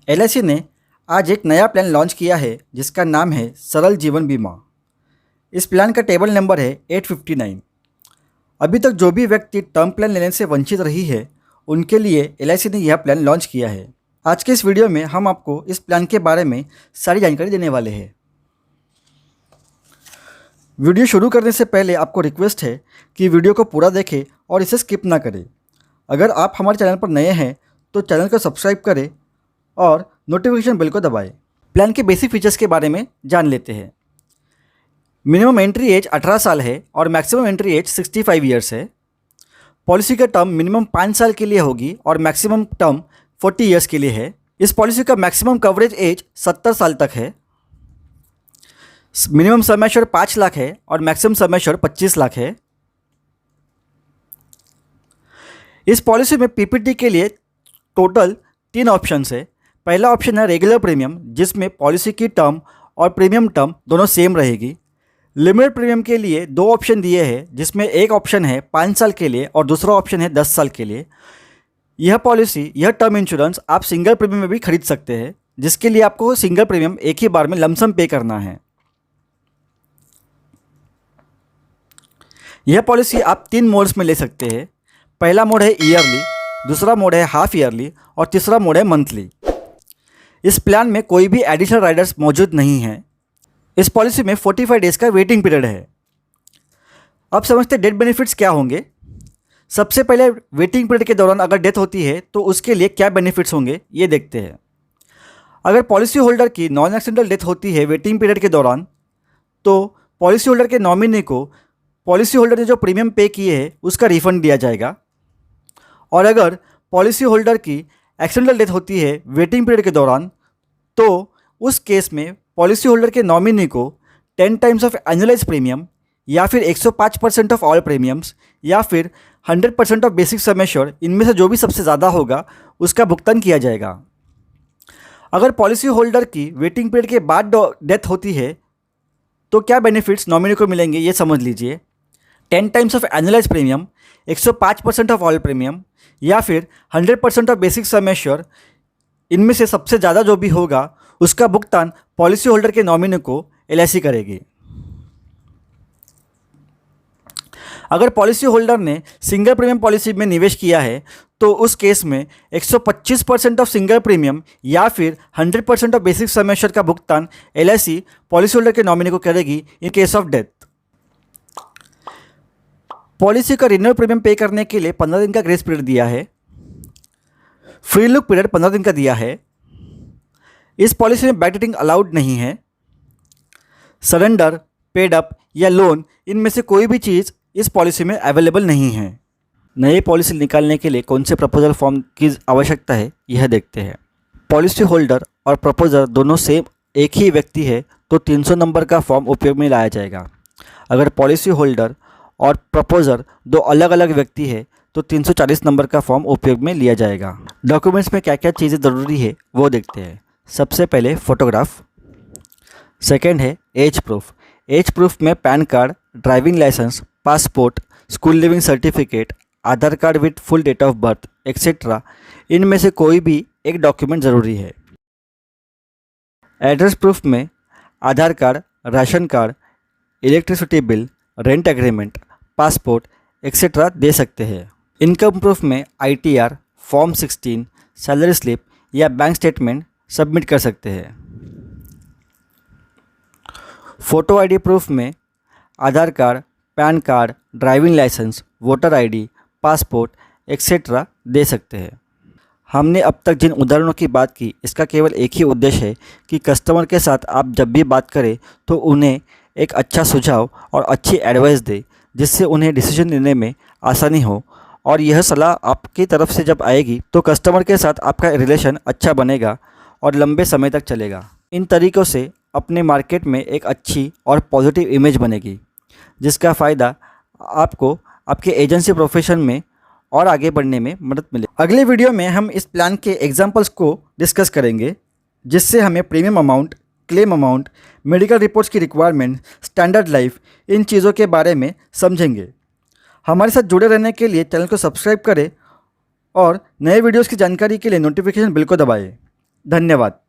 LIC ने आज एक नया प्लान लॉन्च किया है जिसका नाम है सरल जीवन बीमा। इस प्लान का टेबल नंबर है 859। अभी तक जो भी व्यक्ति टर्म प्लान लेने से वंचित रही है उनके लिए एलआईसी ने यह प्लान लॉन्च किया है। आज के इस वीडियो में हम आपको इस प्लान के बारे में सारी जानकारी देने वाले हैं। वीडियो शुरू करने से पहले आपको रिक्वेस्ट है कि वीडियो को पूरा देखें और इसे स्किप ना करें। अगर आप हमारे चैनल पर नए हैं तो चैनल को सब्सक्राइब करें और नोटिफिकेशन बेल को दबाएं। प्लान के बेसिक फीचर्स के बारे में जान लेते हैं। मिनिमम एंट्री एज 18 साल है और मैक्सिमम एंट्री एज 65 ईयर्स है। पॉलिसी का टर्म मिनिमम 5 साल के लिए होगी और मैक्सिमम टर्म 40 ईयर्स के लिए है। इस पॉलिसी का मैक्सिमम कवरेज एज 70 साल तक है। मिनिमम सम एश्योर्ड 5 लाख है और मैक्सिमम सम एश्योर्ड 25 लाख है। इस पॉलिसी में पीपीटी के लिए टोटल 3 ऑप्शंस है। पहला ऑप्शन है रेगुलर प्रीमियम, जिसमें पॉलिसी की टर्म और प्रीमियम टर्म दोनों सेम रहेगी। लिमिटेड प्रीमियम के लिए 2 ऑप्शन दिए हैं, जिसमें एक ऑप्शन है 5 साल के लिए और दूसरा ऑप्शन है 10 साल के लिए। यह पॉलिसी, यह टर्म इंश्योरेंस आप सिंगल प्रीमियम में भी खरीद सकते हैं, जिसके लिए आपको सिंगल प्रीमियम एक ही बार में लमसम पे करना है। यह पॉलिसी आप 3 मोड्स में ले सकते हैं। पहला मोड है ईयरली, दूसरा मोड है हाफ ईयरली और तीसरा मोड है मंथली। इस प्लान में कोई भी एडिशनल राइडर्स मौजूद नहीं हैं। इस पॉलिसी में 45 डेज़ का वेटिंग पीरियड है। अब समझते डेथ बेनिफिट्स क्या होंगे। सबसे पहले वेटिंग पीरियड के दौरान अगर डेथ होती है तो उसके लिए क्या बेनिफिट्स होंगे ये देखते हैं। अगर पॉलिसी होल्डर की नॉन एक्सीडेंटल डेथ होती है वेटिंग पीरियड के दौरान, तो पॉलिसी होल्डर के नॉमिनी को पॉलिसी होल्डर ने जो प्रीमियम पे किए हैं उसका रिफंड दिया जाएगा। और अगर पॉलिसी होल्डर की एक्सीडेंटल डेथ होती है वेटिंग पीरियड के दौरान, तो उस केस में पॉलिसी होल्डर के नॉमिनी को 10 टाइम्स ऑफ एनुअलाइज प्रीमियम या फिर 105% ऑफ ऑल प्रीमियम्स या फिर 100% ऑफ बेसिक सम एश्योर्ड, इनमें से जो भी सबसे ज़्यादा होगा उसका भुगतान किया जाएगा। अगर पॉलिसी होल्डर की वेटिंग पीरियड के बाद डेथ होती है तो क्या बेनिफिट्स नॉमिनी को मिलेंगे ये समझ लीजिए। 10 times of annualise premium, 105% of all premium या फिर 100% ऑफ बेसिक सम एश्योर्ड, इनमें से सबसे ज़्यादा जो भी होगा उसका भुगतान पॉलिसी होल्डर के नॉमिनी को एलआईसी करेगी। अगर पॉलिसी होल्डर ने सिंगल प्रीमियम पॉलिसी में निवेश किया है तो उस केस में 125% ऑफ सिंगल प्रीमियम या फिर 100% ऑफ बेसिक सम एश्योर्ड का भुगतान एलआईसी पॉलिसी होल्डर के नॉमिनी को करेगी in case of death. Policy का रिन्यूअल प्रीमियम पे करने के लिए 15 दिन का ग्रेस पीरियड दिया है। फ्री लुक पीरियड 15 दिन का दिया है। इस पॉलिसी में बैकडेटिंग अलाउड नहीं है। सरेंडर, पेड अप या लोन, इनमें से कोई भी चीज़ इस पॉलिसी में अवेलेबल नहीं है। नई पॉलिसी निकालने के लिए कौन से प्रपोजल फॉर्म की आवश्यकता है यह देखते हैं। पॉलिसी होल्डर और प्रपोजर दोनों सेम एक ही व्यक्ति है तो 300 नंबर का फॉर्म उपयोग में लाया जाएगा। अगर पॉलिसी होल्डर और प्रपोजर 2 अलग अलग व्यक्ति है तो 340 नंबर का फॉर्म उपयोग में लिया जाएगा। डॉक्यूमेंट्स में क्या क्या चीज़ें ज़रूरी है वो देखते हैं। सबसे पहले फ़ोटोग्राफ, सेकंड है एज प्रूफ। एज प्रूफ में PAN card, driving licence, passport, school leaving certificate, Aadhaar card with full date of birth etcetera, इनमें से कोई भी एक डॉक्यूमेंट ज़रूरी है। एड्रेस प्रूफ में Aadhaar card, ration card, electricity bill, rent agreement, passport etcetera दे सकते हैं। इनकम प्रूफ में आईटीआर, फॉर्म 16, सैलरी स्लिप या बैंक स्टेटमेंट सबमिट कर सकते हैं। फ़ोटो आईडी प्रूफ में Aadhaar card, PAN card, driving licence, voter ID, passport etcetera दे सकते हैं। हमने अब तक जिन उदाहरणों की बात की, इसका केवल एक ही उद्देश्य है कि कस्टमर के साथ आप जब भी बात करें तो उन्हें एक अच्छा सुझाव और अच्छी एडवाइस दे, जिससे उन्हें डिसीजन लेने में आसानी हो। और यह सलाह आपकी तरफ से जब आएगी तो कस्टमर के साथ आपका रिलेशन अच्छा बनेगा और लंबे समय तक चलेगा। इन तरीक़ों से अपने मार्केट में एक अच्छी और पॉजिटिव इमेज बनेगी, जिसका फ़ायदा आपको आपके एजेंसी प्रोफेशन में और आगे बढ़ने में मदद मिले। अगले वीडियो में हम इस प्लान के एग्जांपल्स को डिस्कस करेंगे, जिससे हमें premium amount, claim amount, medical reports की रिक्वायरमेंट, स्टैंडर्ड लाइफ, इन चीज़ों के बारे में समझेंगे। हमारे साथ जुड़े रहने के लिए चैनल को सब्सक्राइब करें और नए वीडियोस की जानकारी के लिए नोटिफिकेशन बिल को दबाएं। धन्यवाद।